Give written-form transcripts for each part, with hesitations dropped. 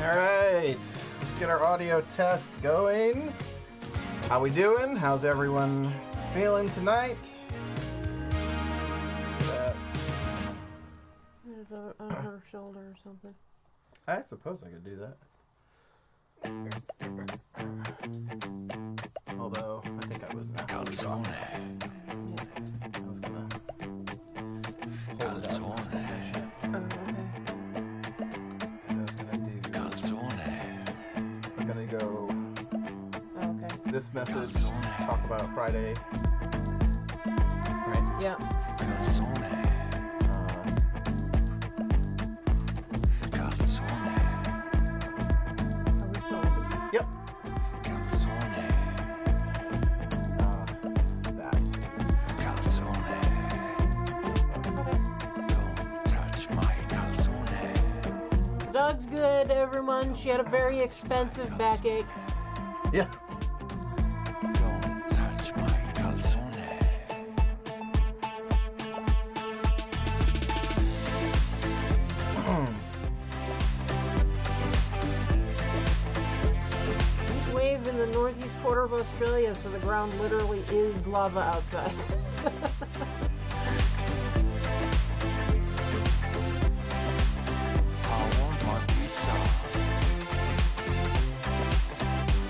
Alright, let's get our audio test going. How we doing? How's everyone feeling tonight? On her shoulder or something. I suppose I could do that. Although, I think I was not. Calzone. I was gonna Calzone. I'm gonna go this message, Okay. talk about Friday. Right? Yeah. Calzone. Calzone. Are we still? Yep. Calzone. That is... Calzone. Don't touch my calzone. The dog's good, everyone. She had a very expensive backache. Yeah. Don't touch my calzone. Heat wave in the northeast quarter of Australia, so the ground literally is lava outside. I want my pizza.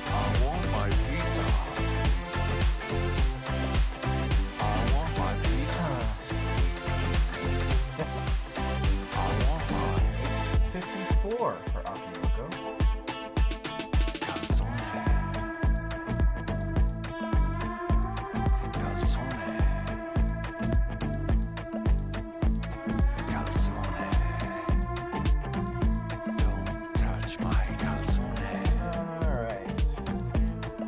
I want my pizza. I want my pizza. I want my 54 for Akiyoko. calzone. Calzone. Calzone. Don't touch my calzone. Alright.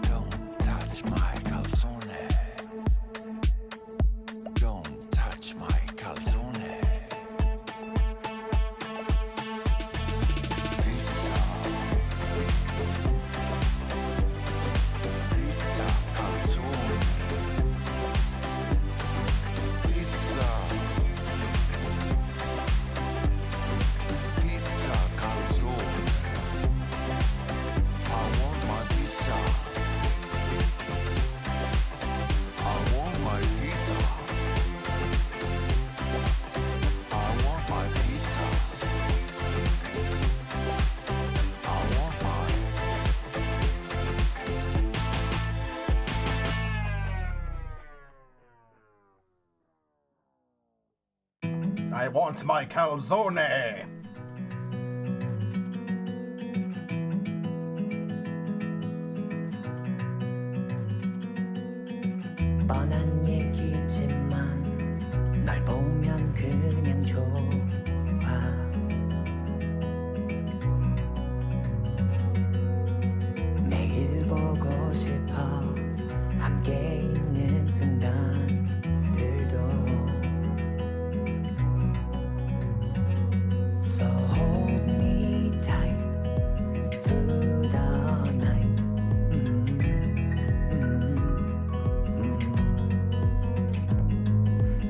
Don't touch my calzone. Don't touch my calzone. Pizza. Pizza calzone. Pizza. Pizza calzone. I want my pizza. I want my pizza. I want my pizza. I want my I want my calzone! 뻔한 얘기지만 널 보면 그냥 좋아 매일 보고 싶어 함께 있는 순간들도 So hold me tight through the night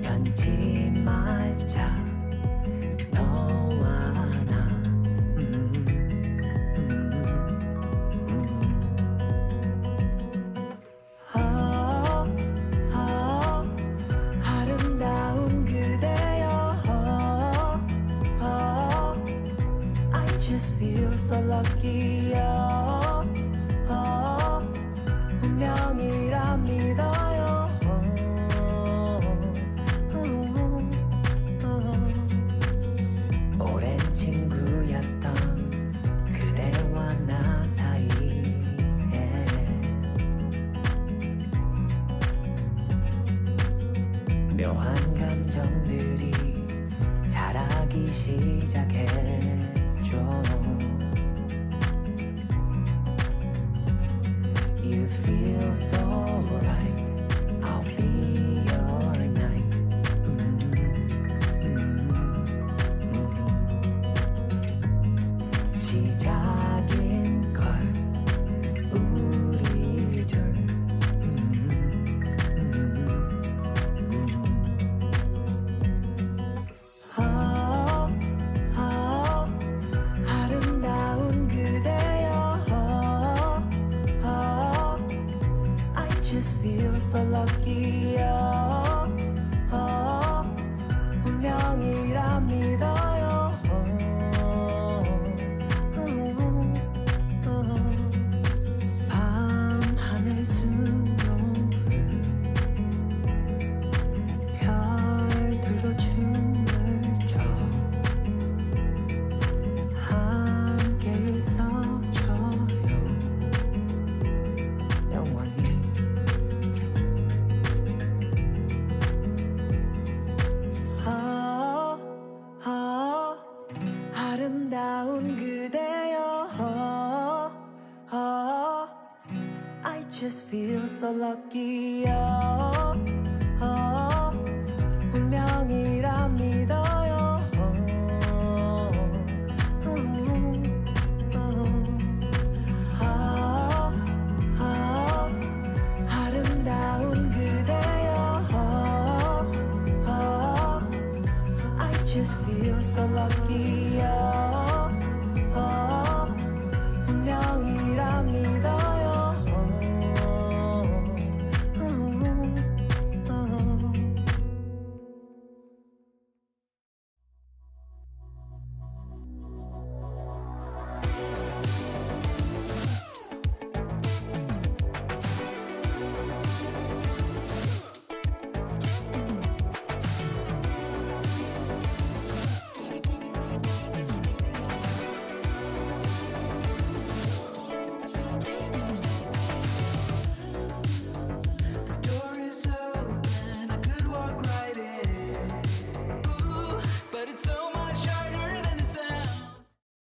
변치 말자 너와 나 아름다운 그대여 I just feel so lucky 운명이라 믿어요 오랜 친구였던 그대와 나 사이에 묘한 감정들이 자라기 시작했죠 You feel so right I'll be your night 시작인 걸 우리 둘 아름다운 그 so lucky. 운명이라 믿어요. 밤하늘 수놓은 별들도 춤을 춰 함께 있어줘요 영원히. 아름다운 그대여. I just feel so lucky. 운명이라 믿어요. 아름다운 그대여. I just feel so lucky. 운명이라 믿어요. Door is open, I could walk right in. Ooh, but it's so much harder than it sounds.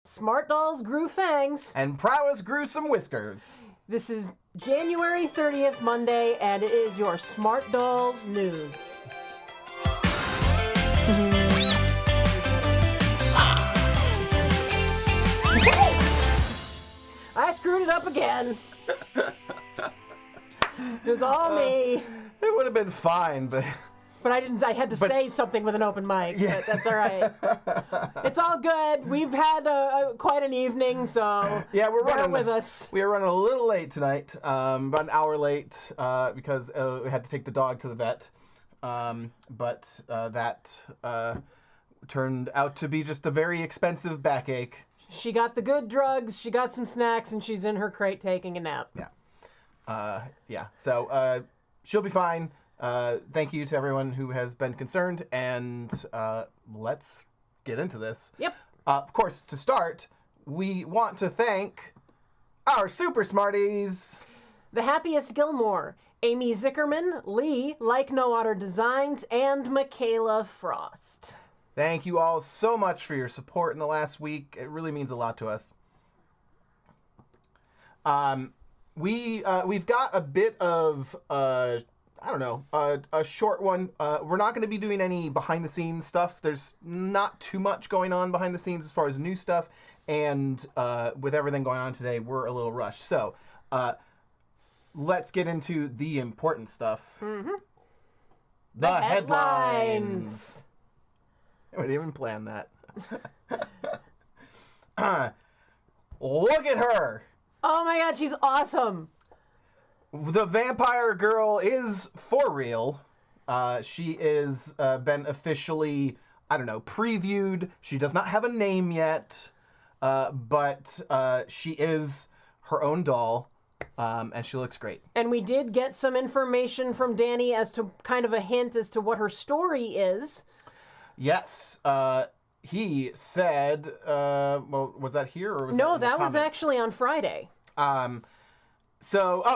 Smart dolls grew fangs. And Prowess grew some whiskers. This is January 30th, Monday, and it is your Smart Doll News. I screwed it up again. It was all me. It would have been fine, but But I didn't. I had to say something with an open mic. Yeah. But that's all right. It's all good. We've had quite an evening, so yeah, we're bear running with us. We are running a little late tonight, about an hour late, because we had to take the dog to the vet. But that turned out to be just a very expensive backache. She got the good drugs. She got some snacks, and she's in her crate taking a nap. Yeah. So she'll be fine. Thank you to everyone who has been concerned, and let's get into this. Yep. Of course, to start, we want to thank our super smarties. The Happiest Gilmore, Amy Zickerman, Lee, Like No Other Designs, and Michaela Frost. Thank you all so much for your support in the last week. It really means a lot to us. We've got a bit of a short one. We're not going to be doing any behind the scenes stuff. There's not too much going on behind the scenes as far as new stuff, and with everything going on today, we're a little rushed. So let's get into the important stuff. Mm-hmm. The headlines. I didn't even plan that. Look at her. Oh my god, she's awesome. The vampire girl is for real. She is been officially, previewed. She does not have a name yet, but she is her own doll, and she looks great. And we did get some information from Danny as to kind of a hint as to what her story is. Yes. He said, was that here or was No, in the that was comments? actually on Friday. All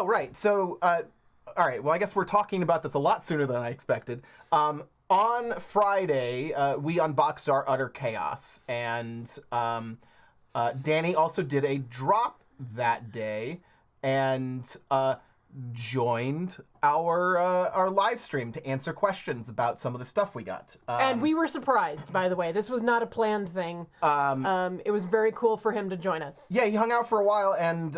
right. So, all right. Well, I guess we're talking about this a lot sooner than I expected. On Friday, we unboxed our Utter Chaos, and Danny also did a drop that day, and joined our live stream to answer questions about some of the stuff we got. And we were surprised, by the way. This was not a planned thing. It was very cool for him to join us. Yeah, he hung out for a while and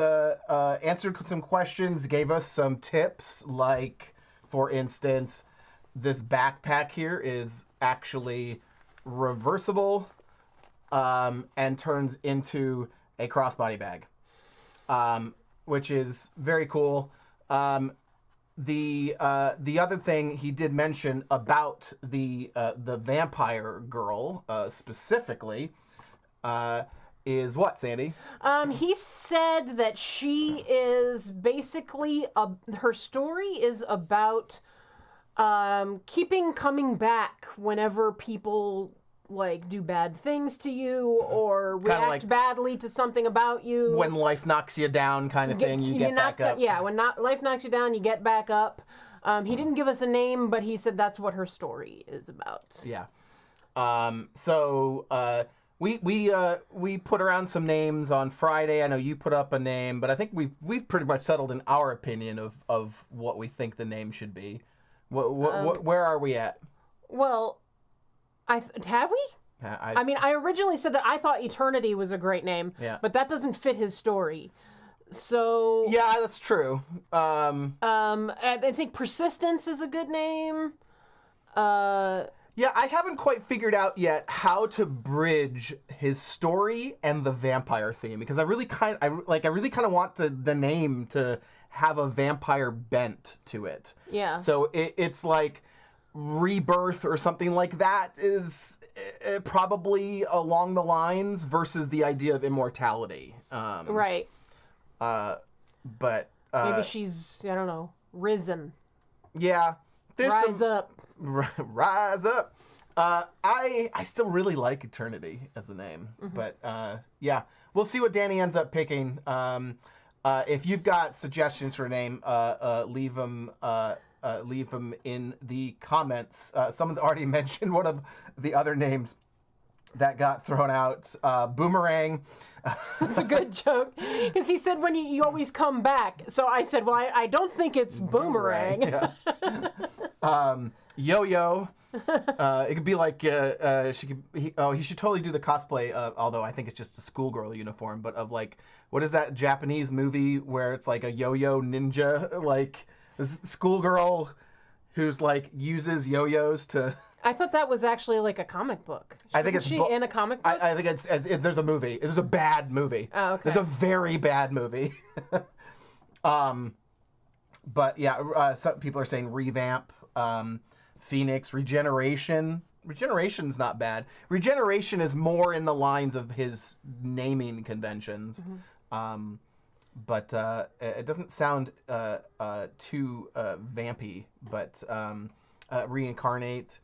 answered some questions, gave us some tips, like, for instance, this backpack here is actually reversible and turns into a crossbody bag, which is very cool. the other thing he did mention about the vampire girl specifically is what, Sandy? He said that she is basically her story is about keeping coming back whenever people like do bad things to you or react like badly to something about you. When life knocks you down, kind of thing, you get back up. Yeah, when life knocks you down, you get back up. He didn't give us a name, but he said that's what her story is about. Yeah. We put around some names on Friday. I know you put up a name, but I think we've pretty much settled in our opinion of what we think the name should be. Where are we at? Well, have we? I mean, I originally said that I thought Eternity was a great name, Yeah. but that doesn't fit his story. So Yeah, that's true. I think Persistence is a good name. Yeah, I haven't quite figured out yet how to bridge his story and the vampire theme because I really kind of want the name to have a vampire bent to it. Yeah. So it's like Rebirth or something like that is probably along the lines versus the idea of immortality. Right. But Maybe she's, I don't know, risen. yeah, there's Rise up. Rise up. I still really like Eternity as a name, but yeah, we'll see what Danny ends up picking. If you've got suggestions for a name, leave them in the comments. Someone's already mentioned one of the other names that got thrown out, Boomerang. It's a good joke. Because he said when you always come back. So I said, well, I don't think it's Boomerang. Yeah. Yo-Yo. It could be like, he should totally do the cosplay, although I think it's just a schoolgirl uniform, but of like, what is that Japanese movie where it's like a yo-yo ninja, like this schoolgirl who's like uses yo-yos to... I thought that was actually like a comic book. I think it's in a comic book? I think there's a movie. There's a bad movie. Oh, okay. There's a very bad movie. But yeah, some people are saying revamp, Phoenix, regeneration. Regeneration's not bad. Regeneration is more in the lines of his naming conventions. But it doesn't sound too vampy, but reincarnate.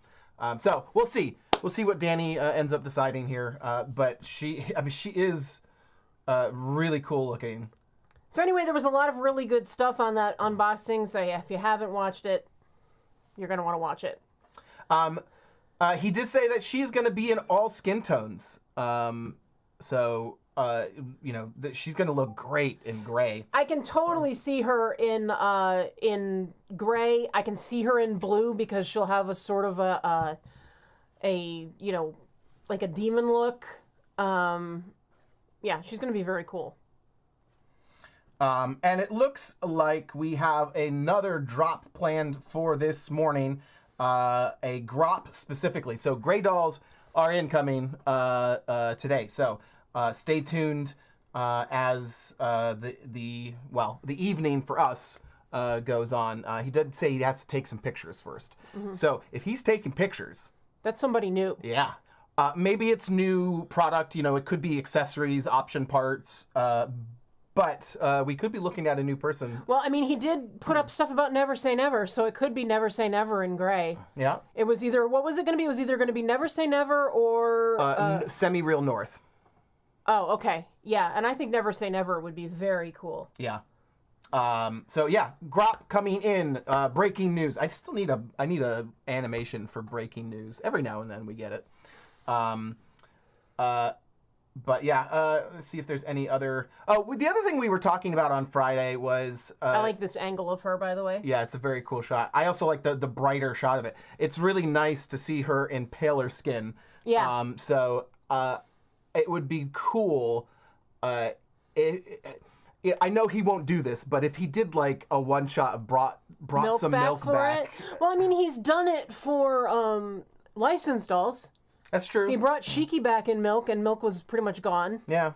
So we'll see. We'll see what Danny ends up deciding here. But she is really cool looking. So anyway, there was a lot of really good stuff on that unboxing. So yeah, if you haven't watched it, you're going to want to watch it. He did say that she's going to be in all skin tones. So that she's going to look great in gray. I can totally see her in gray. I can see her in blue because she'll have a sort of a like a demon look. Yeah, she's going to be very cool. And it looks like we have another drop planned for this morning, a grop specifically. So Grey Dolls are incoming today. So stay tuned as the evening for us goes on. He did say he has to take some pictures first. So if he's taking pictures, that's somebody new. Yeah. Maybe it's new product. It could be accessories, option parts. But we could be looking at a new person. Well, I mean, he did put up stuff about Never Say Never, so it could be Never Say Never in gray. Yeah. It was either, what was it going to be? It was either going to be Never Say Never or... Semi-Real North. Oh, okay. Yeah, and I think Never Say Never would be very cool. Yeah. So yeah, grop coming in. Breaking news. I still need a animation for breaking news. Every now and then we get it. But yeah, let's see if there's any other... Oh, the other thing we were talking about on Friday was... I like this angle of her, by the way. Yeah, it's a very cool shot. I also like the brighter shot of it. It's really nice to see her in paler skin. Yeah. So it would be cool... I know he won't do this, but if he did like a one shot, brought some milk back. It. Well, I mean, he's done it for licensed dolls. That's true. He brought Shiki back in Milk, and Milk was pretty much gone. Yeah.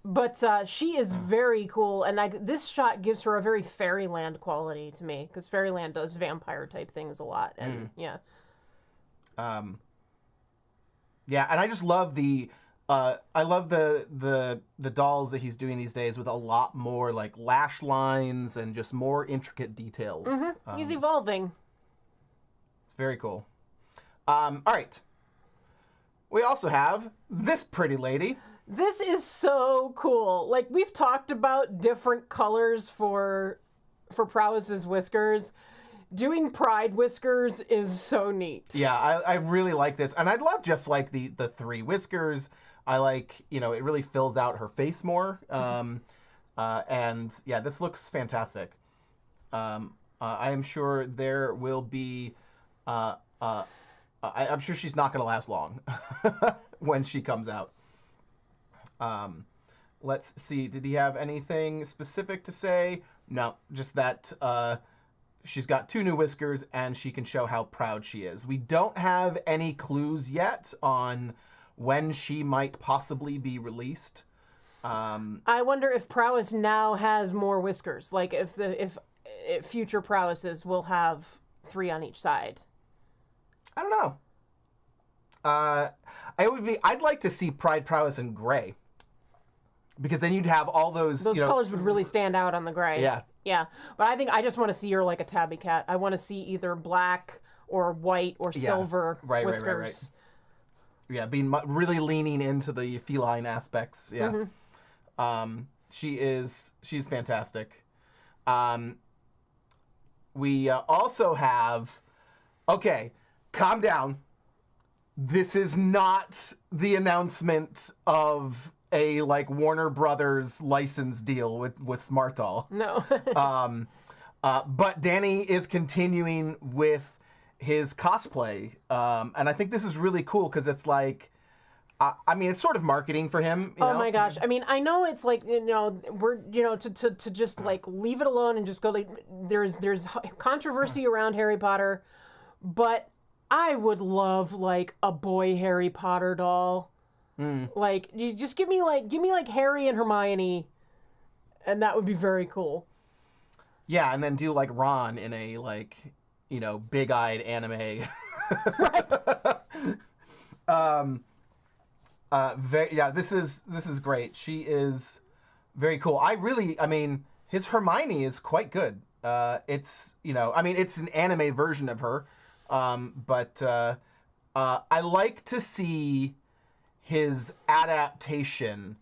But she is very cool, and this shot gives her a very Fairyland quality to me, because Fairyland does vampire type things a lot, and yeah. Yeah, and I just love the dolls that he's doing these days with a lot more like lash lines and just more intricate details. He's evolving. Very cool. All right. We also have this pretty lady. This is so cool. Like, we've talked about different colors for Prowess's whiskers. Doing pride whiskers is so neat. Yeah, I really like this. And I'd love just like the 3 whiskers. I like, it really fills out her face more. And yeah, this looks fantastic. I am sure there will be, I'm sure she's not going to last long when she comes out. Let's see. Did he have anything specific to say? No, just that she's got 2 new whiskers and she can show how proud she is. We don't have any clues yet on when she might possibly be released. I wonder if Prowess now has more whiskers. Like if future Prowesses will have 3 on each side. I don't know. I'd like to see Pride, Prowess, in gray. Because then you'd have all those colors would really stand out on the gray. Yeah. Yeah. But I think I just want to see her like a tabby cat. I want to see either black or white or silver whiskers. Right. Yeah, being really leaning into the feline aspects. Yeah. She's fantastic. We also have... Okay, calm down. This is not the announcement of a like Warner Brothers license deal with Smart Doll. No. But Danny is continuing with his cosplay, and I think this is really cool because it's like, I mean, it's sort of marketing for him. You know? My gosh! I mean, I know it's like we're to just like leave it alone and just go like there's controversy around Harry Potter, but I would love like a boy Harry Potter doll. Like, you just give me like Harry and Hermione, and that would be very cool. Yeah, and then do like Ron in a like, big-eyed anime. Right. This is great. She is very cool. I mean, his Hermione is quite good. It's it's an anime version of her, but I like to see his adaptation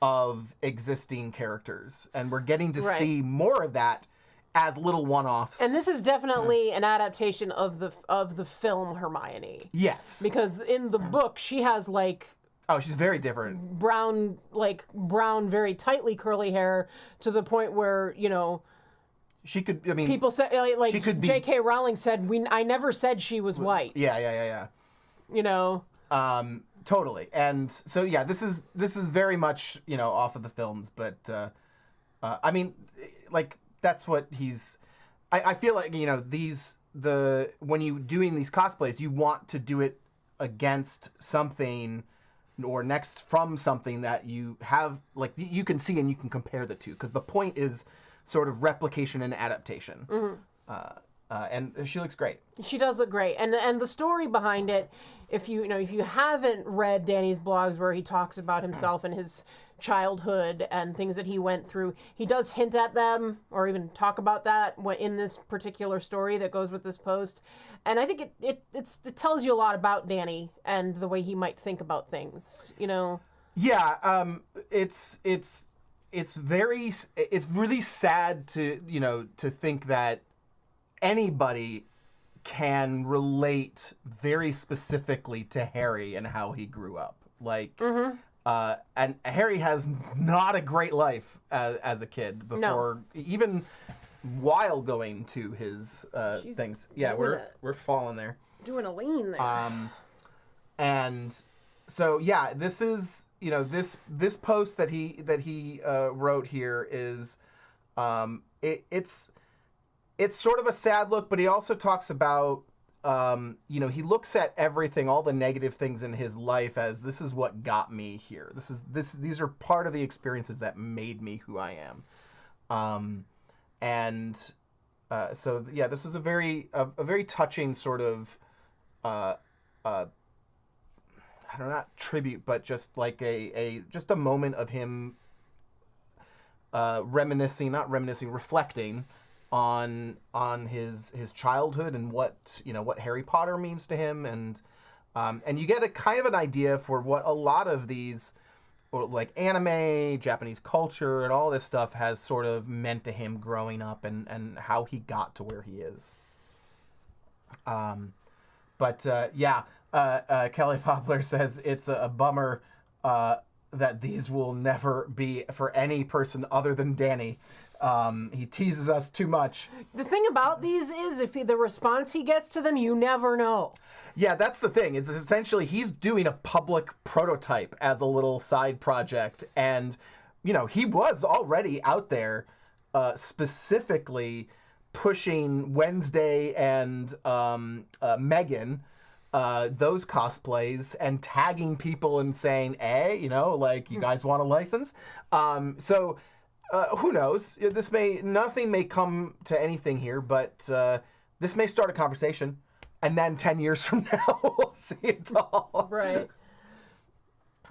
of existing characters, and we're getting to see more of that as little one-offs. And this is definitely an adaptation of the film Hermione. Yes, because in the book she has like she's very different. Brown, very tightly curly hair to the point where she could. I mean, people say like she could be, J.K. Rowling said I never said she was white. Yeah. Totally. And so yeah, this is very much, off of the films, but I mean, like that's what he's I feel like, when you doing these cosplays, you want to do it against something or next from something that you have like you can see and you can compare the two, because the point is sort of replication and adaptation. And she looks great. She does look great, and the story behind it. If you haven't read Danny's blogs where he talks about himself and his childhood and things that he went through, he does hint at them or even talk about that in this particular story that goes with this post. And I think it tells you a lot about Danny and the way he might think about things. Yeah. It's really sad to think that anybody can relate very specifically to Harry and how he grew up. Like, and Harry has not a great life as a kid before, even while going to his things. Yeah, we're falling there. Doing a lean there. And so yeah, this is this post that he wrote here is it's sort of a sad look, but he also talks about he looks at everything, all the negative things in his life as this is what got me here. These are part of the experiences that made me who I am. This is a very touching sort of, I don't know, not tribute, but just like just a moment of him reflecting on his childhood and what Harry Potter means to him, and you get a kind of an idea for what a lot of these, or like anime, Japanese culture, and all this stuff has sort of meant to him growing up, and how he got to where he is. Kelly Poplar says it's a bummer that these will never be for any person other than Danny. He teases us too much. The thing about these is, if the response he gets to them, you never know. Yeah, that's the thing. It's essentially he's doing a public prototype as a little side project, and he was already out there, specifically pushing Wednesday and Megan, those cosplays, and tagging people and saying, "Hey, you guys want a license?" Who knows? Nothing may come to anything here, but this may start a conversation, and then 10 years from now, we'll see it all. Right.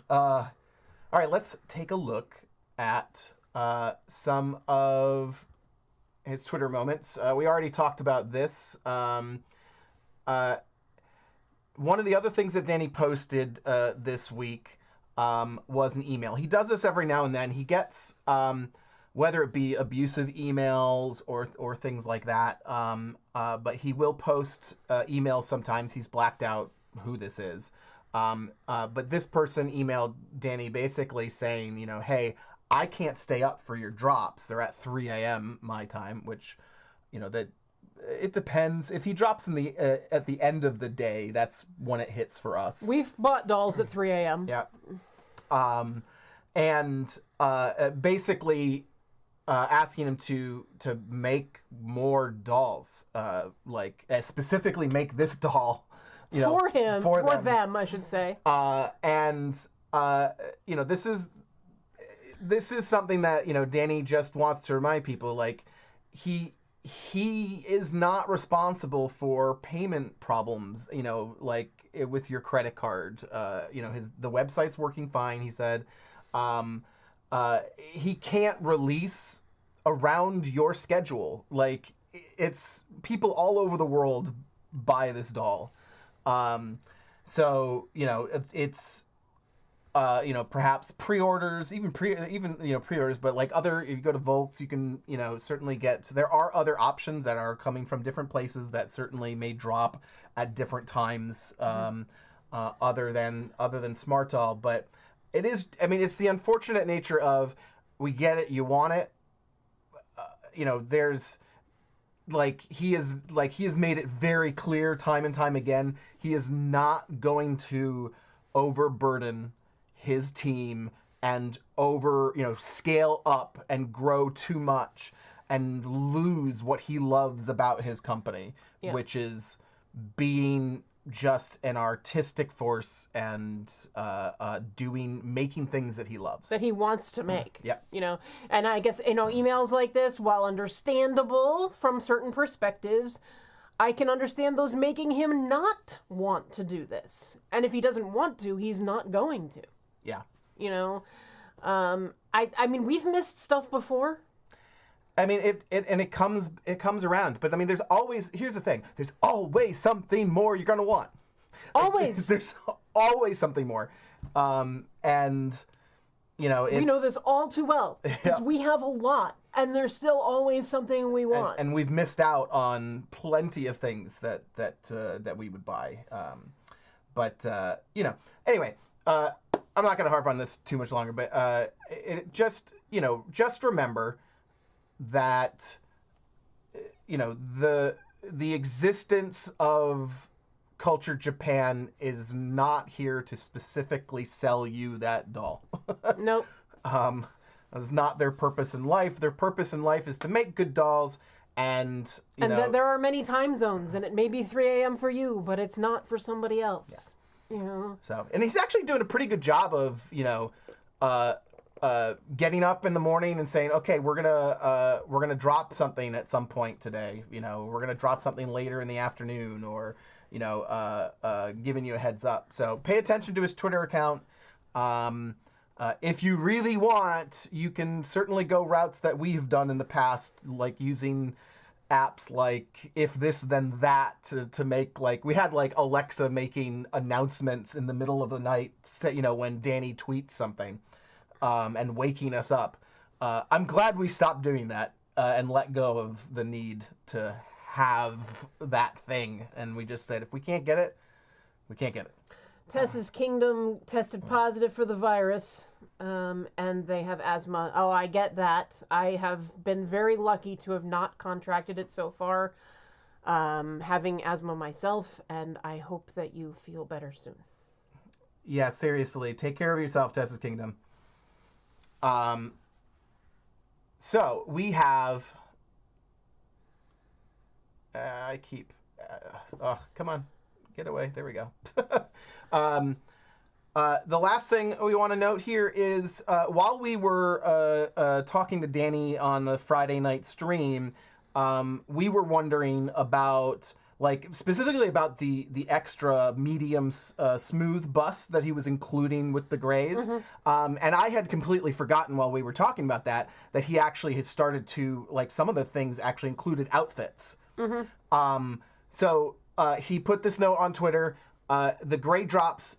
All right, let's take a look at some of his Twitter moments. We already talked about this. One of the other things that Danny posted this week was an email. He does this every now and then. He gets, whether it be abusive emails or things like that, but he will post emails sometimes. He's blacked out who this is. But this person emailed Danny basically saying, hey, I can't stay up for your drops. They're at 3 a.m. my time, which, that it depends. If he drops in at the end of the day, that's when it hits for us. We've bought dolls at 3 a.m. Yeah. Basically asking him to make more dolls, specifically make this doll, for him, for them. them, I should say. This is something that Danny just wants to remind people, like he is not responsible for payment problems, like with your credit card. The website's working fine, he said. He can't release around your schedule. Like, it's people all over the world buy this doll. It's perhaps pre-orders, even pre-orders, but like if you go to Volks, you can, certainly there are other options that are coming from different places that certainly may drop at different times, other than Smart Doll. But it's the unfortunate nature of, we get it, you want it. There's he has made it very clear time and time again, he is not going to overburden his team and scale up and grow too much and lose what he loves about his company, which is being just an artistic force and making things that he loves, that he wants to make. Yeah. And I guess emails like this, while understandable from certain perspectives, I can understand those making him not want to do this. And if he doesn't want to, he's not going to. Yeah. I mean, we've missed stuff before. It comes around, but here's the thing. There's always something more you're going to want. Always. There's always something more. We know this all too well, because we have a lot, and there's still always something we want. And we've missed out on plenty of things that we would buy. Anyway, I'm not going to harp on this too much longer, but just remember that the existence of Culture Japan is not here to specifically sell you that doll. Nope. That's not their purpose in life. Their purpose in life is to make good dolls and there are many time zones, and it may be 3 a.m. for you, but it's not for somebody else. You know. So, and he's actually doing a pretty good job of getting up in the morning and saying, okay, we're gonna drop something at some point today. We're gonna drop something later in the afternoon, or giving you a heads up. So pay attention to his Twitter account. If you really want, you can certainly go routes that we've done in the past, like using apps like If This Then That to make, like, we had like Alexa making announcements in the middle of the night, when Danny tweets something, and waking us up. I'm glad we stopped doing that and let go of the need to have that thing. And we just said, if we can't get it, we can't get it. Tess's kingdom tested positive for the virus, and they have asthma. Oh, I get that. I have been very lucky to have not contracted it so far, having asthma myself, and I hope that you feel better soon. Yeah, seriously, take care of yourself, Tess's kingdom. So we have. Come on, get away. There we go. The last thing we want to note here is while we were talking to Danny on the Friday night stream, we were wondering about, like, specifically about the extra medium smooth bust that he was including with the grays. And I had completely forgotten while we were talking about that he actually had started to, like, some of the things actually included outfits. So he put this note on Twitter. The gray drops,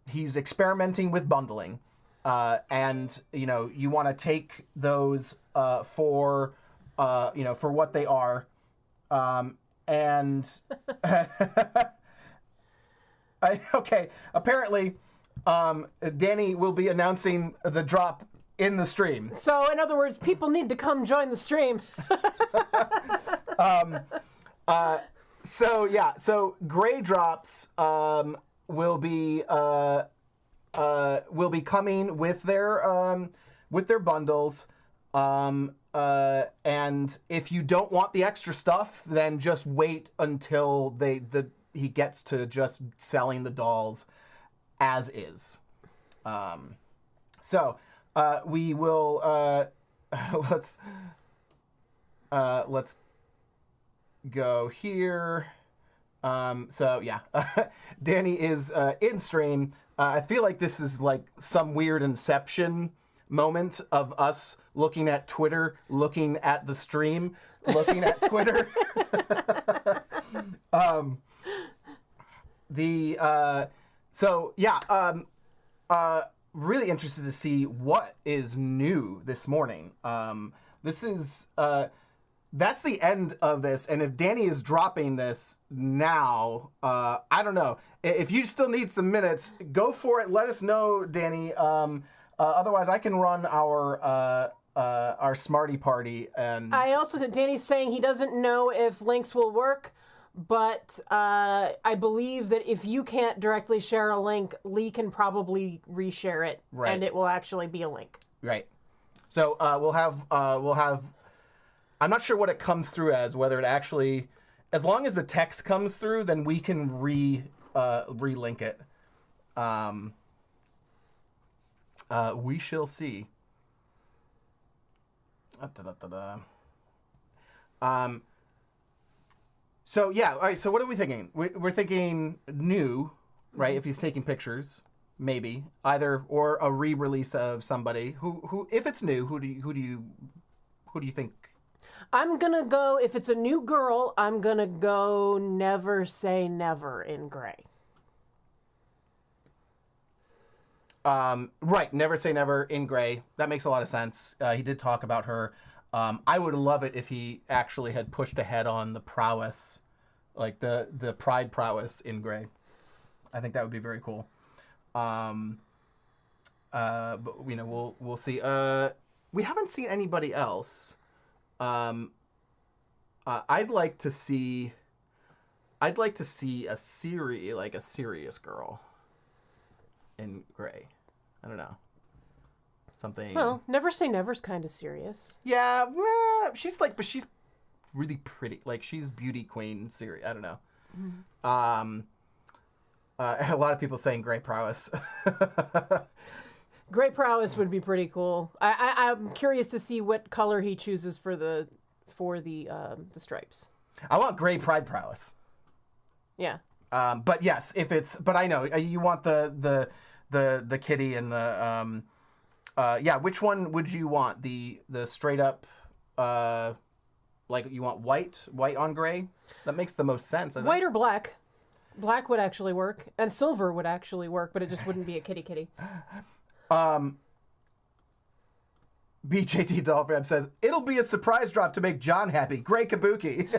he's experimenting with bundling. And, you want to take those for what they are. And apparently Danny will be announcing the drop in the stream. So, in other words, people need to come join the stream. So gray drops will be coming with their bundles. And if you don't want the extra stuff, then just wait until he gets to just selling the dolls as is. We will let's go here. Danny is in stream. I feel like this is like some weird Inception moment of us looking at Twitter, looking at the stream, looking at Twitter. Really interested to see what is new this morning. That's the end of this, and if Danny is dropping this now, I don't know. If you still need some minutes, go for it. Let us know, Danny. Otherwise, I can run our Smarty party. And I also think Danny's saying he doesn't know if links will work, but I believe that if you can't directly share a link, Lee can probably reshare it, right, and it will actually be a link. Right. So we'll have. I'm not sure what it comes through as. Whether it actually, as long as the text comes through, then we can relink it. We shall see. So yeah, all right. So what are we thinking? We're thinking new, right? If he's taking pictures, maybe either, or a re-release of somebody who if it's new, who do you think? I'm gonna go, if it's a new girl, I'm gonna go Never Say Never in gray. Right, Never Say Never in gray. That makes a lot of sense. He did talk about her. I would love it if he actually had pushed ahead on the Prowess, like the Pride Prowess in gray. I think that would be very cool. But we'll see. We haven't seen anybody else. I'd like to see a serious girl in gray. I don't know. Something. Well, Never Say Never's kind of serious. Yeah, she's really pretty. Like, she's beauty queen series. I don't know. A lot of people saying Grey Prowess. Grey Prowess would be pretty cool. I'm curious to see what color he chooses for the stripes. I want Grey Pride Prowess. Yeah. But yes, but I know you want the kitty and the yeah. Which one would you want? The straight up, like you want white on gray? That makes the most sense. I think. White or black? Black would actually work, and silver would actually work, but it just wouldn't be a kitty. BJT Dolphin says it'll be a surprise drop to make John happy. Gray Kabuki.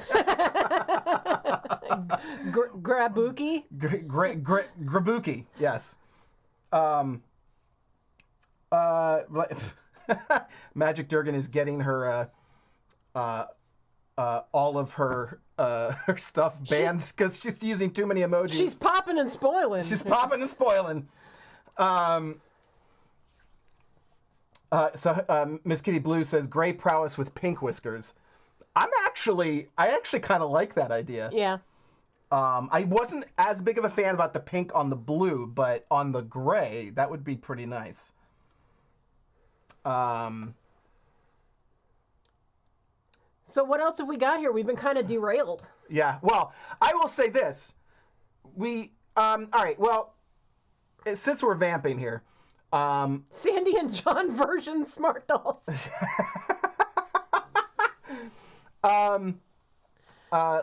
Grabuki? Grabuki. Yes. Magic Durgan is getting her all of her stuff banned because she's using too many emojis. She's popping and spoiling. She's popping and spoiling. So Miss Kitty Blue says Grey Prowess with pink whiskers. I actually kind of like that idea. Yeah. I wasn't as big of a fan about the pink on the blue, but on the gray, that would be pretty nice. So what else have we got here? We've been kind of derailed. Yeah. Well, I will say this. All right. Well, since we're vamping here. Sandy and John version Smart Dolls.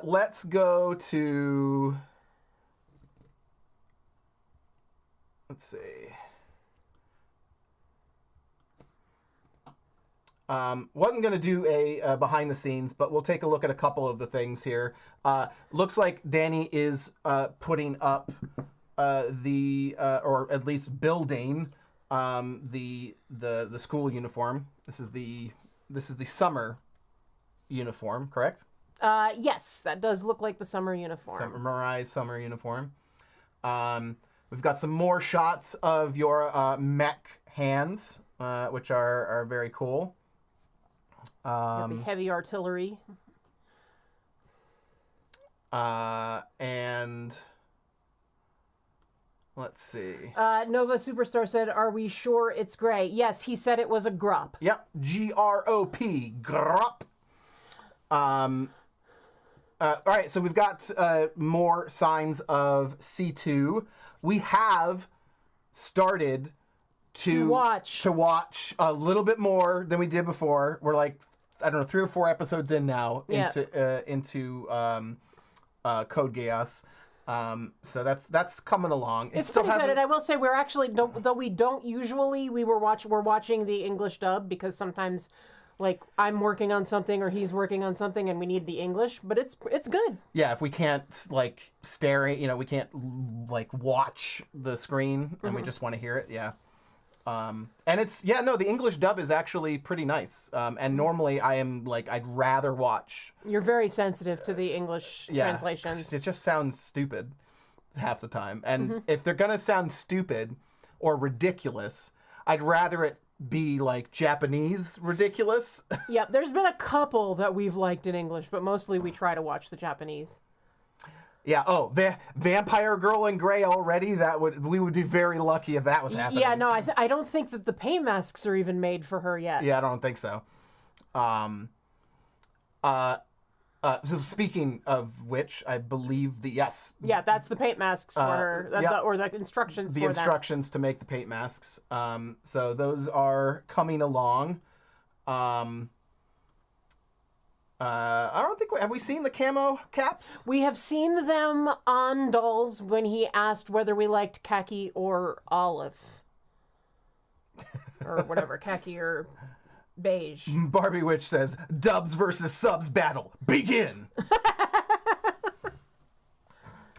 Let's go to. Let's see. Wasn't going to do a behind the scenes, but we'll take a look at a couple of the things here. Looks like Danny is putting up or at least building the school uniform. This is the summer uniform, correct? Yes, that does look like the summer uniform. Mariah's summer uniform. We've got some more shots of your mech hands, which are very cool. The heavy artillery. And let's see. Nova Superstar said, "Are we sure it's gray?" Yes, he said it was a grop. Yep, GROP, grop. All right, so we've got more signs of C2. We have started to watch a little bit more than we did before. We're like, I don't know, 3 or 4 episodes in now into Code Geass. So that's coming along. It's pretty good, and I will say we're actually, though we don't usually, we're watching the English dub because sometimes, like, I'm working on something or he's working on something and we need the English, but it's good. Yeah, if we can't like stare, we can't like watch the screen and we just want to hear it. Yeah. And the English dub is actually pretty nice. And normally I am like, I'd rather watch. You're very sensitive to the English translations. It just sounds stupid half the time. And if they're going to sound stupid or ridiculous, I'd rather it be like Japanese ridiculous. Yeah, there's been a couple that we've liked in English, but mostly we try to watch the Japanese. Yeah. Oh, Vampire Girl in Grey already. We would be very lucky if that was happening. Yeah. No, I don't think that the paint masks are even made for her yet. Yeah, I don't think so. So speaking of which, I believe yes. Yeah, that's the paint masks for her, or the instructions. The instructions to make the paint masks. So those are coming along. I don't think have we seen the camo caps? We have seen them on dolls when he asked whether we liked khaki or olive. Or whatever, khaki or beige. Barbie Witch says, Dubs versus Subs battle, begin!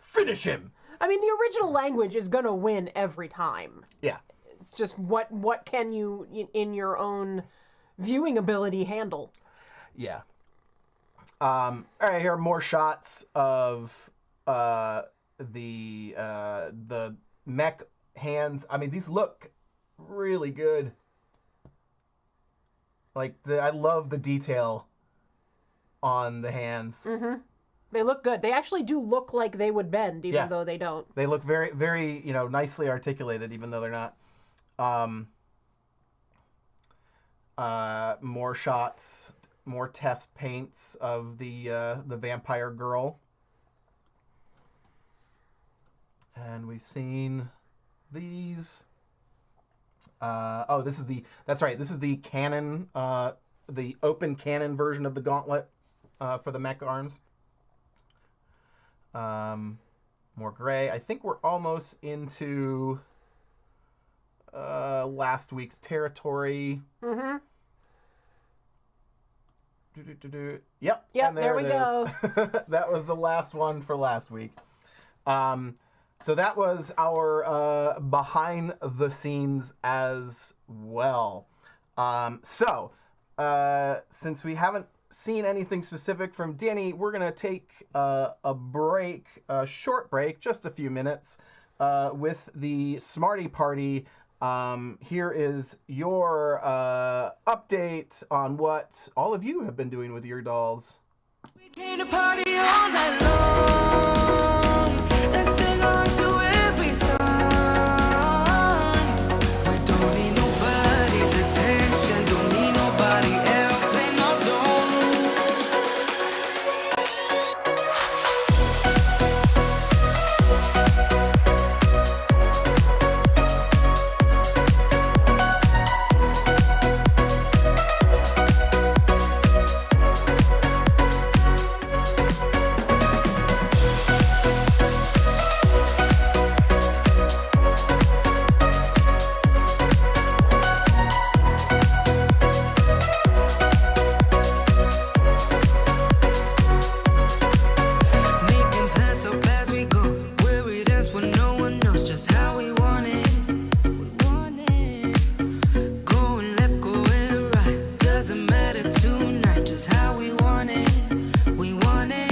Finish him! I mean, the original language is gonna win every time. Yeah. It's just what can you, in your own viewing ability, handle? Yeah. All right, here are more shots of the mech hands. I mean, these look really good. Like, I love the detail on the hands. They look good. They actually do look like they would bend, even Yeah. though they don't. They look very, very, nicely articulated, even though they're not. More shots, more test paints of the vampire girl. And we've seen these. That's right. This is the cannon, the open cannon version of the gauntlet for the mech arms. More gray. I think we're almost into last week's territory. Yep. Yep, and there we it go. is. That was the last one for last week. So that was our behind the scenes as well. Since we haven't seen anything specific from Danny, we're going to take a break, a short break, just a few minutes, with the Smarty Party. Here is your update on what all of you have been doing with your dolls. We came to party all night long. Let's sing along to every song. We don't need nobody's attention, don't need nobody else in our zone. Making plans so as we go. Where we dance when no one knows just how we want it. We want it. Going left, going right. Doesn't matter tonight, just how we want it. We want it.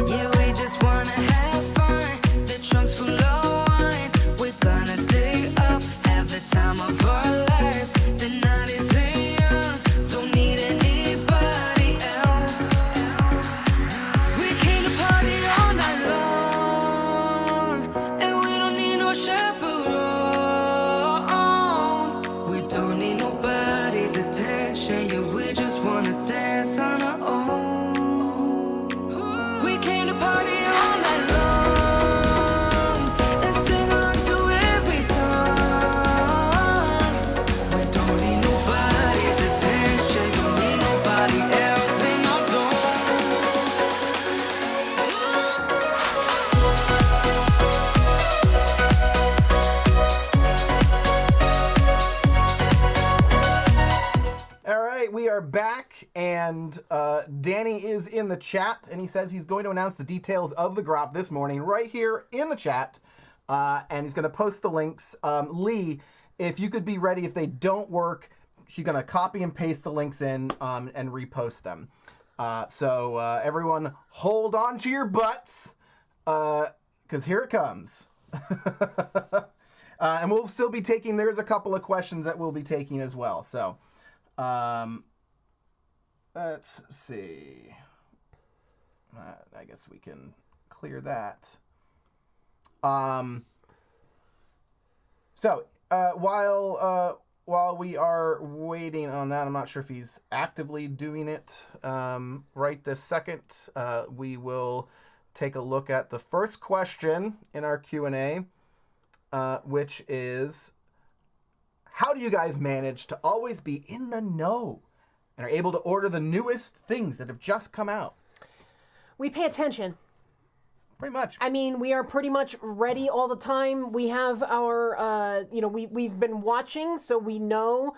Yeah, we just wanna have fun. The trunk's full of wine. We're gonna stay up, have the time of our lives. The night is young, don't need anybody else. We came to party all night long, and we don't need no chaperone. We don't need nobody's attention, yeah, we just wanna dance on our own. We came to party all night long, and sing along to every song. We don't need nobody's attention, don't need nobody else in our zone. All right, we are back, and Danny is in the chat, and he says he's going to announce the details of the drop this morning right here in the chat, and he's going to post the links. Lee, if you could be ready, if they don't work, she's going to copy and paste the links in and repost them. So everyone, hold on to your butts, because here it comes. And we'll still be taking, there's a couple of questions that we'll be taking as well, so... let's see. I guess we can clear that. While we are waiting on that, I'm not sure if he's actively doing it right this second. We will take a look at the first question in our Q&A, which is, how do you guys manage to always be in the know and are able to order the newest things that have just come out? We pay attention. Pretty much. I mean, we are pretty much ready all the time. We have our, we've been watching, so we know,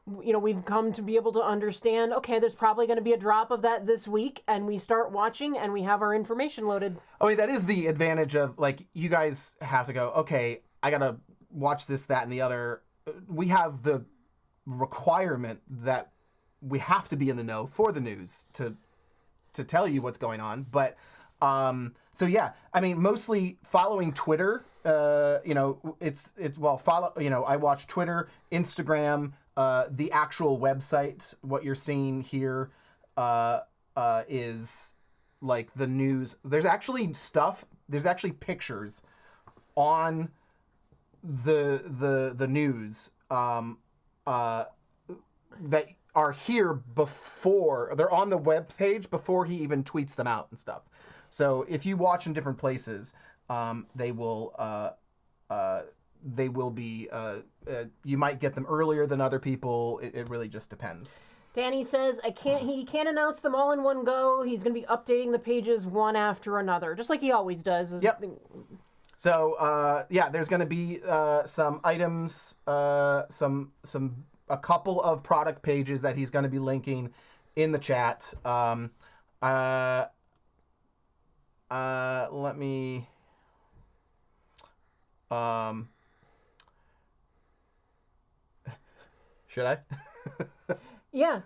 we've come to be able to understand, okay, there's probably going to be a drop of that this week, and we start watching, and we have our information loaded. I mean, that is the advantage of, like, you guys have to go, okay, I got to watch this, that, and the other. We have the requirement that we have to be in the know for the news to tell you what's going on. But so yeah, I mean, mostly following Twitter. I watch Twitter, Instagram, the actual website. What you're seeing here is like the news. There's actually pictures on the news that are here before they're on the web page before he even tweets them out and stuff. So if you watch in different places, they will be. You might get them earlier than other people. It really just depends. Danny says, he can't announce them all in one go. He's going to be updating the pages one after another, just like he always does. Yep. So, there's going to be some items, a couple of product pages that he's going to be linking in the chat. Let me... should I? Yeah.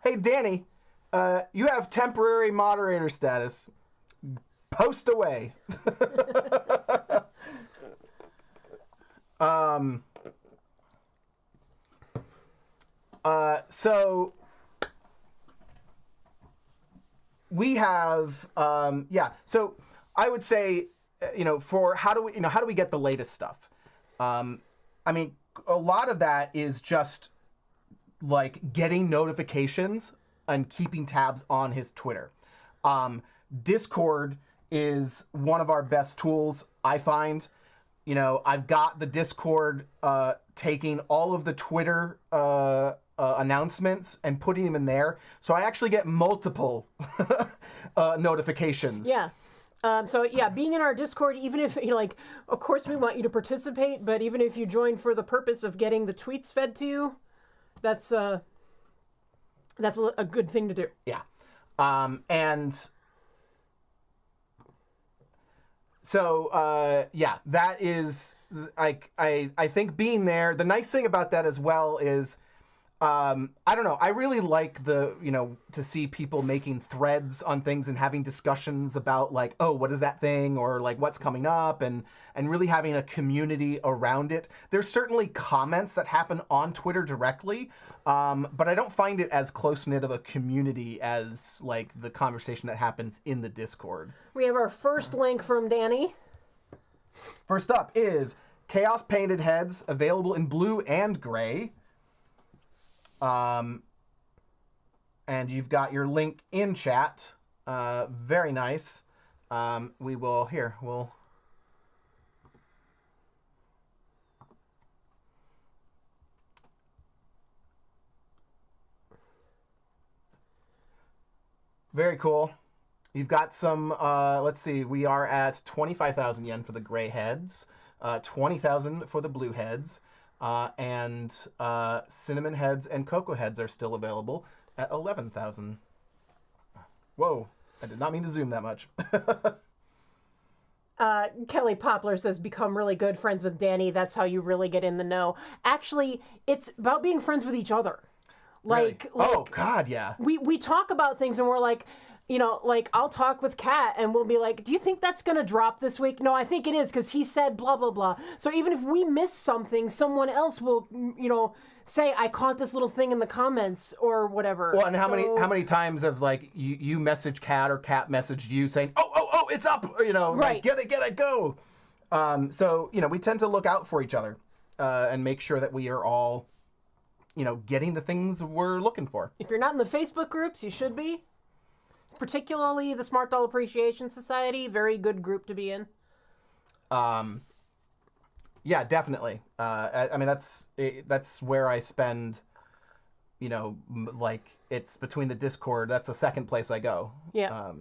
Hey, Danny, you have temporary moderator status. Post away. So we have, so I would say, for how do we get the latest stuff? I mean, a lot of that is just like getting notifications and keeping tabs on his Twitter. Discord is one of our best tools, I find. I've got the Discord taking all of the Twitter announcements and putting them in there. So I actually get multiple notifications. Yeah. Being in our Discord, even if, of course we want you to participate, but even if you join for the purpose of getting the tweets fed to you, that's a good thing to do. Yeah. And so, that is, I think being there, the nice thing about that as well is, I don't know, I really like to see people making threads on things and having discussions about like, oh, what is that thing? Or like what's coming up and really having a community around it. There's certainly comments that happen on Twitter directly, but I don't find it as close-knit of a community as like the conversation that happens in the Discord. We have our first link from Danny. First up is Chaos Painted Heads, available in blue and gray. And you've got your link in chat. Very nice. We'll very cool. You've got some, let's see, we are at 25,000 yen for the gray heads, 20,000 for the blue heads. And cinnamon heads and cocoa heads are still available at 11,000. Whoa, I did not mean to zoom that much. Kelly Poplar says, become really good friends with Danny. That's how you really get in the know. Actually, it's about being friends with each other. Really? Oh, God, yeah. We talk about things and we're like, I'll talk with Kat and we'll be like, do you think that's going to drop this week? No, I think it is because he said blah, blah, blah. So even if we miss something, someone else will, say, I caught this little thing in the comments or whatever. Well, and how many times have like you message Kat or Kat messaged you saying, oh, it's up, right. Like, get it, go. So, we tend to look out for each other and make sure that we are all, getting the things we're looking for. If you're not in the Facebook groups, you should be. Particularly the Smart Doll Appreciation Society, very good group to be in. Yeah, definitely. I mean, that's where I spend, like it's between the Discord. That's the second place I go. Yeah.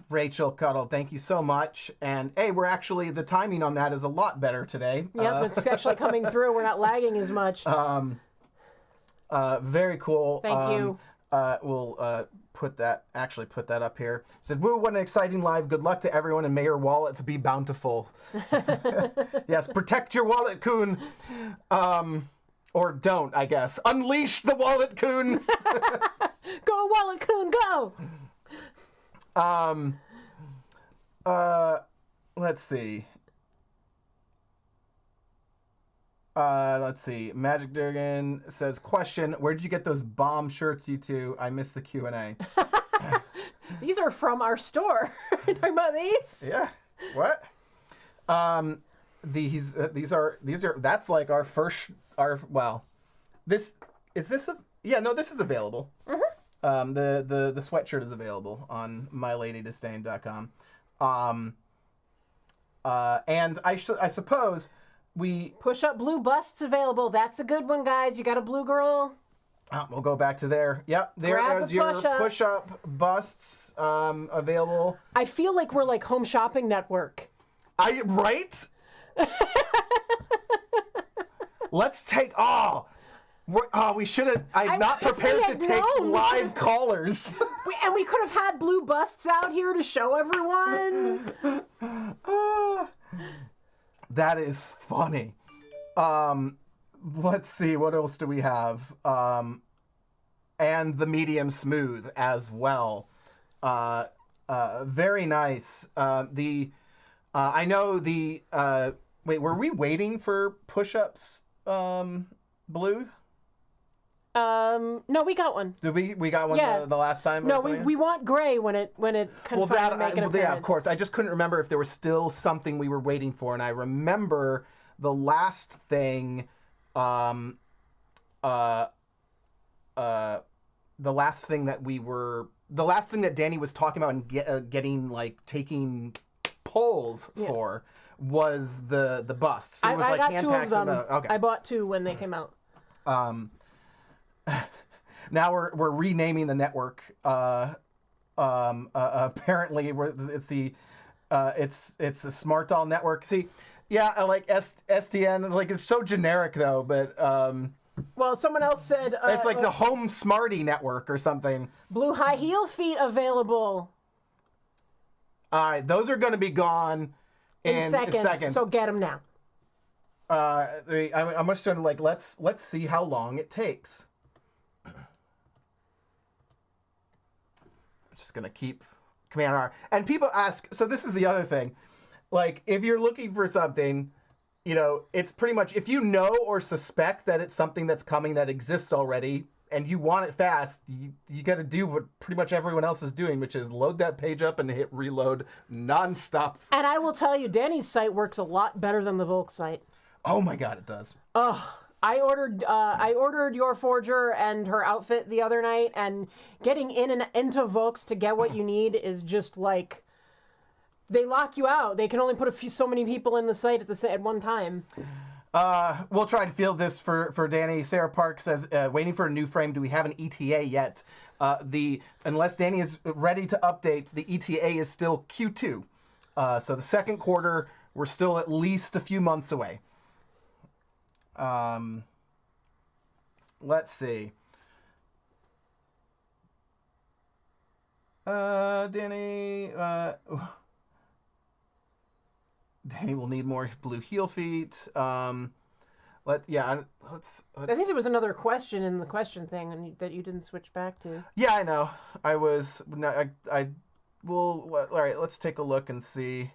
Rachel Cuddle, thank you so much. And hey, the timing on that is a lot better today. Yep, it's actually coming through. We're not lagging as much. Very cool. Thank you. We'll put that up here. Said, woo, what an exciting live. Good luck to everyone and may your wallets be bountiful. Yes, protect your wallet, Coon. Or don't, I guess. Unleash the wallet, Coon. Go, Wallet Coon, go! Let's see. Let's see. Magic Durgan says, question, where did you get those bomb shirts, you two? I missed the Q&A. These are from our store. Are you talking about these? Yeah. What? These are that's like our first this is available. Mm-hmm. The sweatshirt is available on myladydisdain.com. And I suppose we Push up blue busts available. That's a good one, guys. You got a blue girl? we'll go back to there. Yep, there's your push-up busts available. I feel like we're like Home Shopping Network. Right? Let's take we should have. I'm not prepared to take live callers. We could have had blue busts out here to show everyone. That is funny. Let's see, what else do we have? And the medium smooth as well. Very nice. I know the wait, were we waiting for push-ups, blue? No, we got one. Did we got one Yeah. the last time? No, we want gray when it can finally make an appearance. Yeah, of course. I just couldn't remember if there was still something we were waiting for, and I remember the last thing, the last thing that Danny was talking about and getting like taking polls for was the busts. So it was I like got hand two of packs them. okay. I bought two when they came out. Now we're renaming the network. Apparently, it's the Smart Doll Network. See, yeah, I like SDN. Like it's so generic though, but Well, someone else said it's like the Home Smarty Network or something. blue high heel feet available All right, those are going to be gone in seconds. So get them now. I'm just going to like let's see how long it takes. Just gonna keep Command R. And people ask, so this is the other thing. Like, if you're looking for something, it's pretty much, if you know or suspect that it's something that's coming that exists already, and you want it fast, you gotta do what pretty much everyone else is doing, which is load that page up and hit reload nonstop. And I will tell you, Danny's site works a lot better than the Volk site. Oh my god, it does. I ordered your forger and her outfit the other night, and getting in and into Volks to get what you need is just like they lock you out. They can only put so many people in the site at one time. We'll try and field this for Danny. Sarah Park says, waiting for a new frame. Do we have an ETA yet? Unless Danny is ready to update, the ETA is still Q2. So the second quarter, we're still at least a few months away. Let's see. Danny will need more blue heel feet. Let's. I think there was another question in the question thing that you didn't switch back to. Yeah, I know. I was. No, I will. All right. Let's take a look and see.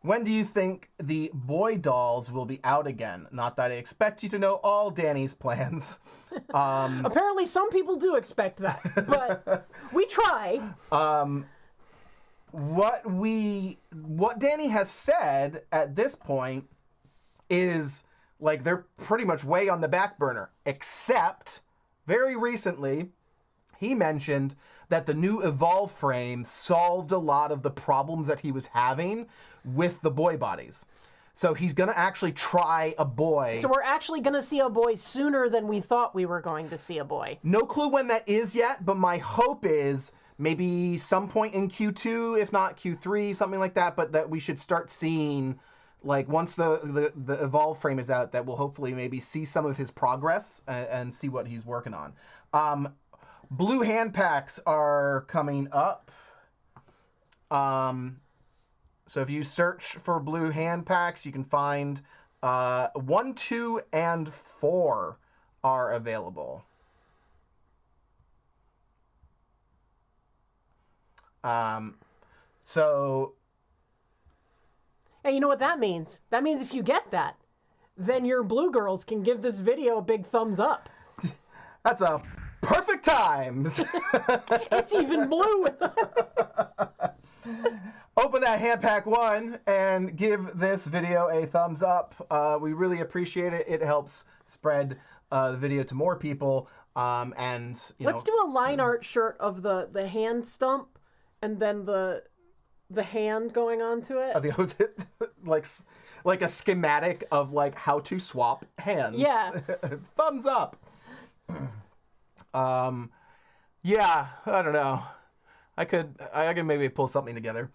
When do you think the boy dolls will be out again? Not that I expect you to know all Danny's plans. Apparently, some people do expect that, but we try. What Danny has said at this point is like they're pretty much way on the back burner, except very recently he mentioned that the new Evolve frame solved a lot of the problems that he was having with the boy bodies. So he's going to actually try a boy. So we're actually going to see a boy sooner than we thought we were going to see a boy. No clue when that is yet, but my hope is maybe some point in Q2, if not Q3, something like that, but that we should start seeing, like, once the Evolve frame is out, that we'll hopefully maybe see some of his progress and see what he's working on. Blue hand packs are coming up. So if you search for blue hand packs, you can find 1, 2, and 4 are available. So And you know what that means? That means if you get that, then your blue girls can give this video a big thumbs up. That's a perfect time. It's even blue. Open that hand pack 1 and give this video a thumbs up. We really appreciate it. It helps spread the video to more people. And Let's do a line art shirt of the hand stump and then the hand going onto it. Like a schematic of like how to swap hands. Yeah. Thumbs up. Yeah, I don't know. I could maybe pull something together.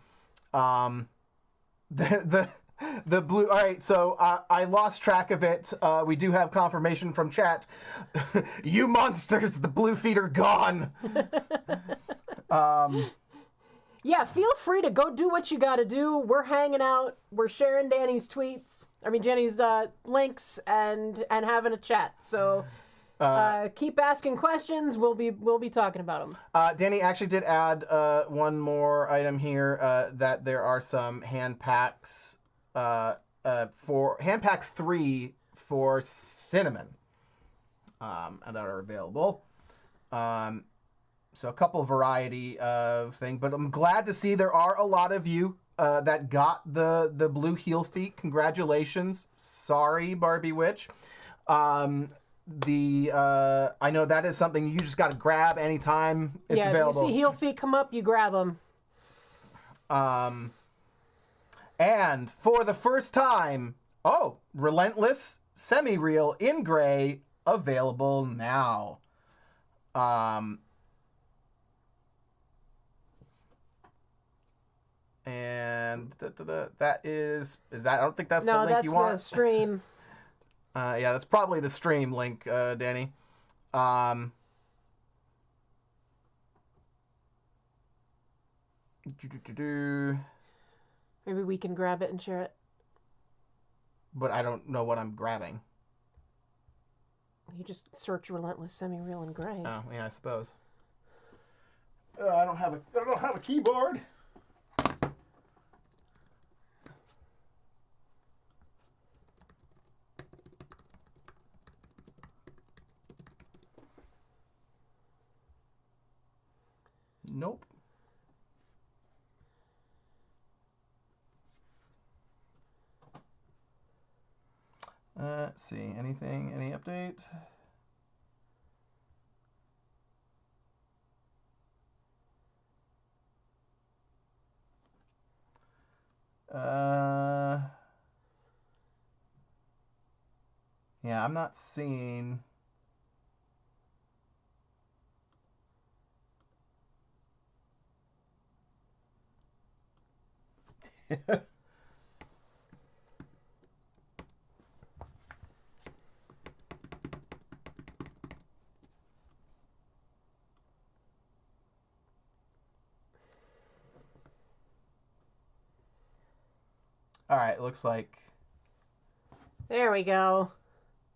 The blue. All right, so I lost track of it. We do have confirmation from chat. You monsters, the blue feet are gone. Yeah, feel free to go do what you got to do. We're hanging out. We're sharing Danny's links and having a chat. So keep asking questions. We'll be talking about them. Danny actually did add one more item here that there are some hand packs for hand pack 3 for cinnamon that are available. So a couple variety of things, but I'm glad to see there are a lot of you that got the blue heel feet. Congratulations. Sorry, Barbie Witch. I know that is something you just got to grab anytime it's available. If you see heel feet come up, you grab them. And for the first time, Relentless Semi-Real in gray available now. And that is that? I don't think that's the link you want. No, that's the stream. Yeah, that's probably the stream link, Danny. Maybe we can grab it and share it. But I don't know what I'm grabbing. You just search Relentless Semi-Real in gray. Oh, yeah, I suppose. I don't have a keyboard. Nope. Let's see. Any update? Yeah, I'm not seeing. All right, looks like. There we go.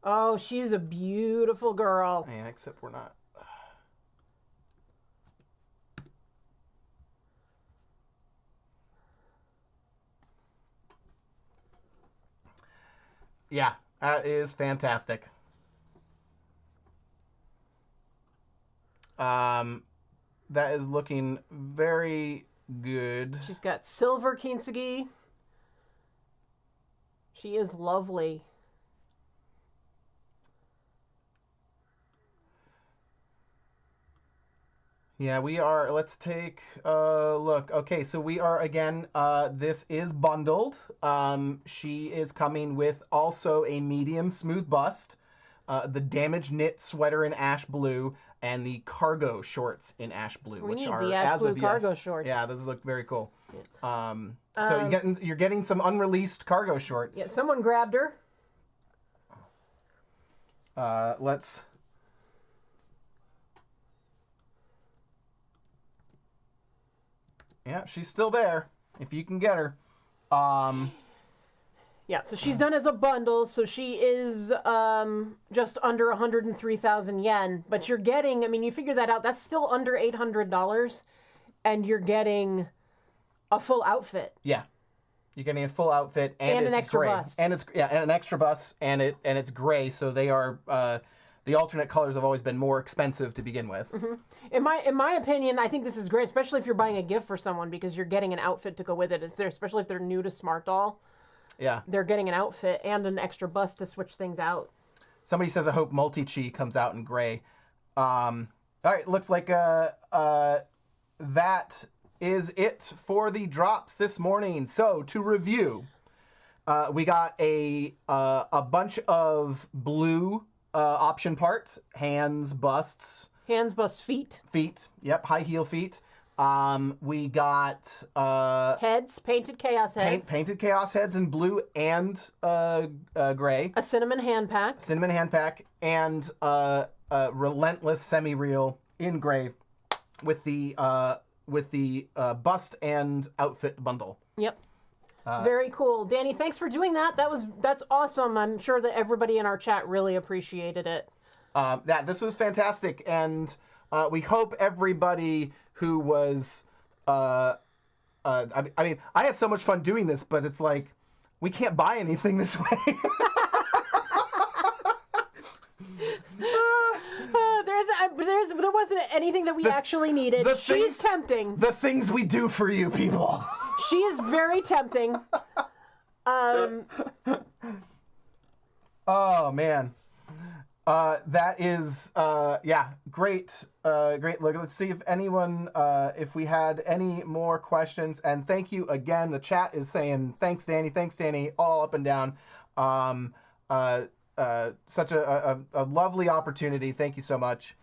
Oh, she's a beautiful girl. Yeah, except we're not. Yeah, that is fantastic. That is looking very good. She's got silver kintsugi. She is lovely. Yeah, we are. Let's take a look. Okay, so we are again. This is bundled. She is coming with also a medium smooth bust, the damaged knit sweater in ash blue, and the cargo shorts in ash blue, We which need are the ash as blue of cargo yet. shorts. Yeah, those look very cool. So you're getting some unreleased cargo shorts. Yeah, someone grabbed her. Let's. Yeah, she's still there. If you can get her. Yeah, so she's done as a bundle, so she is just under 103,000 yen. But you're getting, I mean, you figure that out, that's still under $800, and you're getting a full outfit. Yeah. You're getting a full outfit and an it's extra gray. bust. And it's and an extra bust and it's gray, so they are the alternate colors have always been more expensive to begin with. In my opinion, I think this is great, especially if you're buying a gift for someone because you're getting an outfit to go with it. Especially if they're new to Smart Doll. Yeah. They're getting an outfit and an extra bust to switch things out. Somebody says, I hope Multi-Chi comes out in gray. All right, looks like that is it for the drops this morning. So to review, we got a bunch of blue option parts, hands, busts. Hands, bust, feet. Feet, yep, high heel feet. We got Heads, painted chaos heads. painted chaos heads in blue and gray. A cinnamon hand pack. Cinnamon hand pack and relentless semi-real in gray with the bust and outfit bundle. Yep. Very cool. Danny, thanks for doing that. That's awesome. I'm sure that everybody in our chat really appreciated it. This was fantastic, and we hope everybody who was I mean, I had so much fun doing this, but it's like we can't buy anything this way. There wasn't anything that we actually needed. She's tempting. The things we do for you people. She is very tempting. Oh man. That is great look. Let's see if anyone if we had any more questions. And thank you again. The chat is saying thanks Danny, all up and down. Such a lovely opportunity. Thank you so much.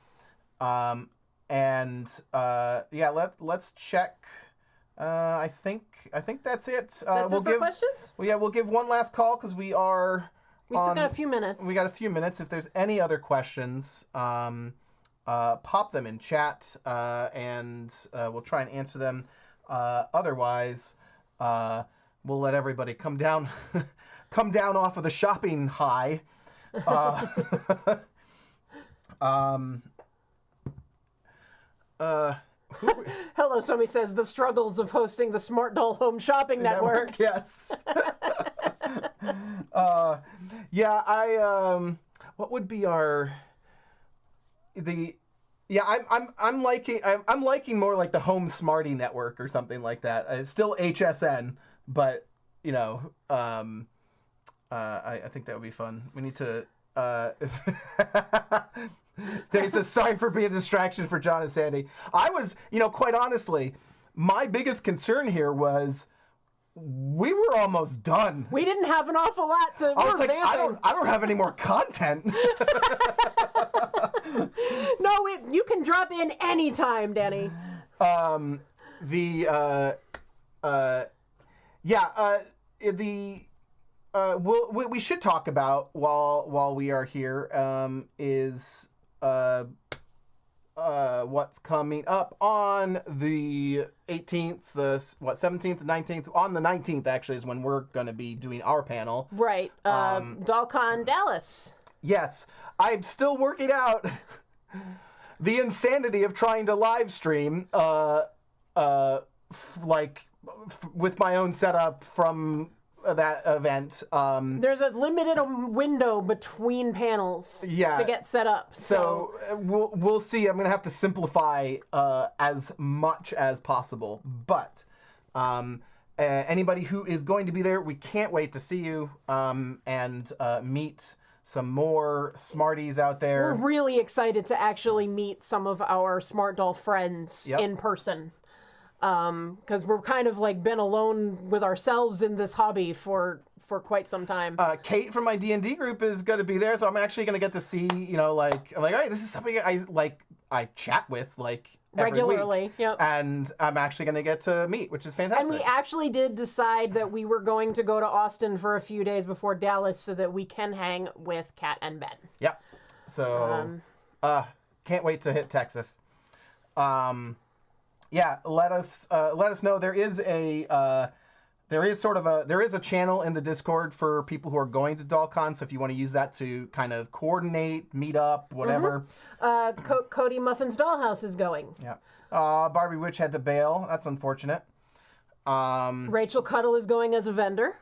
Let's check. I think that's it. That's it for questions? We'll give one last call because we are. We still got a few minutes. We got a few minutes. If there's any other questions, pop them in chat, and we'll try and answer them. Otherwise, we'll let everybody come down off of the shopping high. Hello, somebody says the struggles of hosting the Smart Doll Home Shopping Network. Yes. What would be I'm liking more like the Home Smarty Network or something like that. It's still HSN, but I think that would be fun. We need to. Danny says, sorry for being a distraction for John and Sandy. I was, quite honestly, my biggest concern here was we were almost done. We didn't have an awful lot to. I was like, I don't have any more content. No, you can drop in anytime, Danny. We should talk about while we are here is what's coming up on the 18th, 17th, 19th. On the 19th, actually, is when we're going to be doing our panel. Right. DollCon Dallas. Yes. I'm still working out the insanity of trying to live stream, with my own setup from that event. There's a limited window between panels to get set up. So we'll see. I'm going to have to simplify as much as possible. But anybody who is going to be there, we can't wait to see you and meet some more Smarties out there. We're really excited to actually meet some of our Smart Doll friends in person. Because we're kind of been alone with ourselves in this hobby for quite some time. Kate from my D&D group is going to be there, so I'm actually going to get to see, I'm like, all right, this is somebody I chat with regularly. Week, yep. And I'm actually going to get to meet, which is fantastic. And we actually did decide that we were going to go to Austin for a few days before Dallas so that we can hang with Kat and Ben. Yep. So, can't wait to hit Texas. Let us know. There is a channel in the Discord for people who are going to DollCon. So if you want to use that to kind of coordinate, meet up, whatever. Cody Muffin's Dollhouse is going. Yeah. Barbie Witch had to bail. That's unfortunate. Rachel Cuddle is going as a vendor.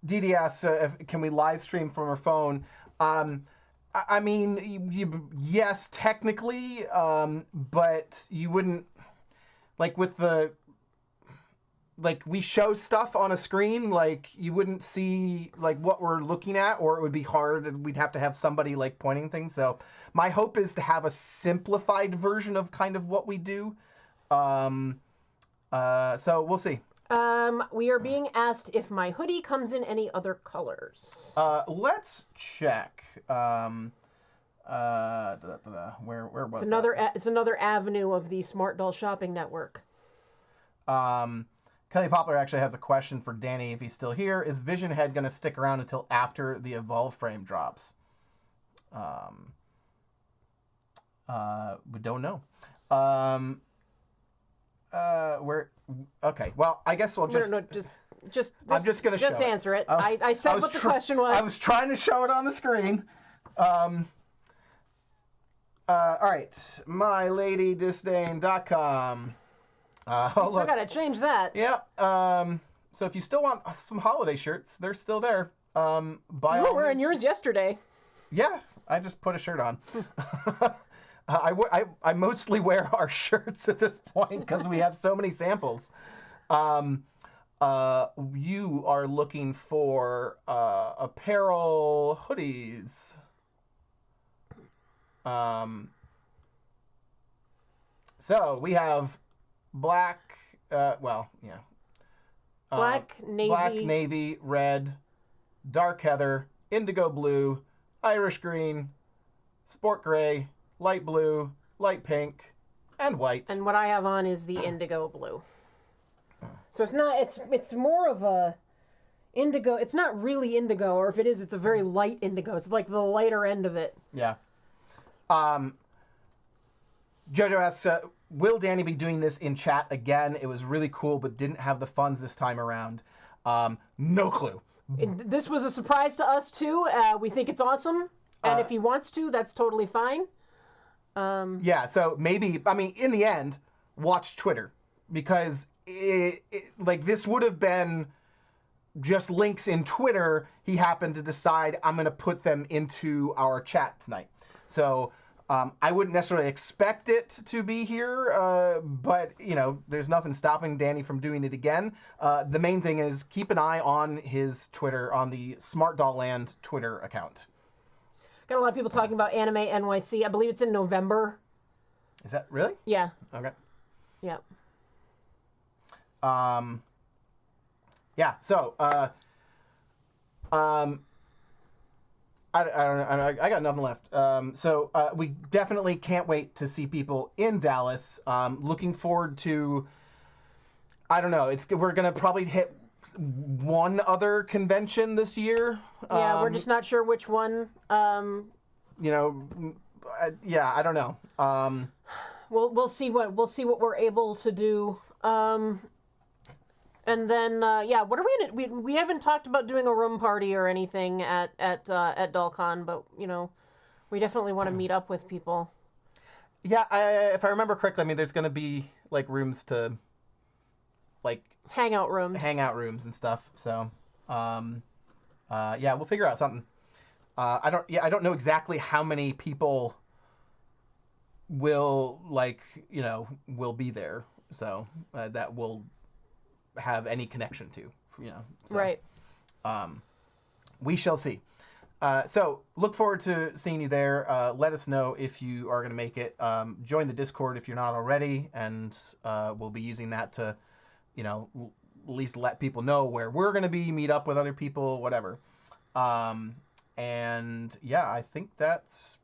Dee Dee asks, can we live stream from her phone? I mean, yes, technically, but you wouldn't, like with the, like we show stuff on a screen, like you wouldn't see like what we're looking at, or it would be hard and we'd have to have somebody like pointing things. So my hope is to have a simplified version of kind of what we do. So we'll see. We are being asked if my hoodie comes in any other colors. Let's check. Where was It's another avenue of the Smart Doll Shopping Network. Kelly Poplar actually has a question for Danny if he's still here. Is Vision Head going to stick around until after the Evolve frame drops? We don't know. Okay. Well, I guess we'll just. No, just. I'm just going to show. Just answer it. I said what the question was. I was trying to show it on the screen. All right. MyLadyDisdain.com. You still gotta change that. Yep. So if you still want some holiday shirts, they're still there. You were wearing yours yesterday. Yeah, I just put a shirt on. I mostly wear our shirts at this point because we have so many samples. You are looking for apparel hoodies. So we have black, black, navy, red, dark heather, indigo blue, Irish green, sport gray, light blue, light pink, and white. And what I have on is the indigo blue. So it's more of a indigo. It's not really indigo, or if it is, it's a very light indigo. It's like the lighter end of it. Yeah. Jojo asks, will Danny be doing this in chat again? It was really cool, but didn't have the funds this time around. No clue. This was a surprise to us, too. We think it's awesome. And if he wants to, that's totally fine. Yeah, so maybe, I mean, in the end, watch Twitter. Because, like, this would have been just links in Twitter. He happened to decide, I'm going to put them into our chat tonight. So I wouldn't necessarily expect it to be here, but, you know, there's nothing stopping Danny from doing it again. The main thing is keep an eye on his Twitter, on the Smart Doll Land Twitter account. Got a lot of people talking about Anime NYC. I believe it's in November. Is that really? Yeah. Okay. Yeah. Yeah, so, I don't know. I got nothing left. So we definitely can't wait to see people in Dallas. Looking forward to, I don't know. We're gonna probably hit one other convention this year. Yeah, we're just not sure which one. You know, yeah, I don't know. We'll see what we're able to do. And then, yeah, what are we haven't talked about doing a room party or anything at DollCon, but, you know, we definitely want to meet up with people. Yeah, if I remember correctly, I mean, there's going to be, like, rooms to, like... Hangout rooms and stuff, so, yeah, we'll figure out something. I don't know exactly how many people will, like, you know, will be there, so that will... have any connection to, you know. So, right. We shall see. So look forward to seeing you there. Let us know if you are going to make it. Join the Discord if you're not already, and we'll be using that to, you know, at least let people know where we're going to be, meet up with other people, whatever. And yeah, I think that's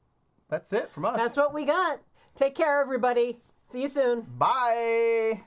it from us. That's what we got. Take care, everybody. See you soon. Bye.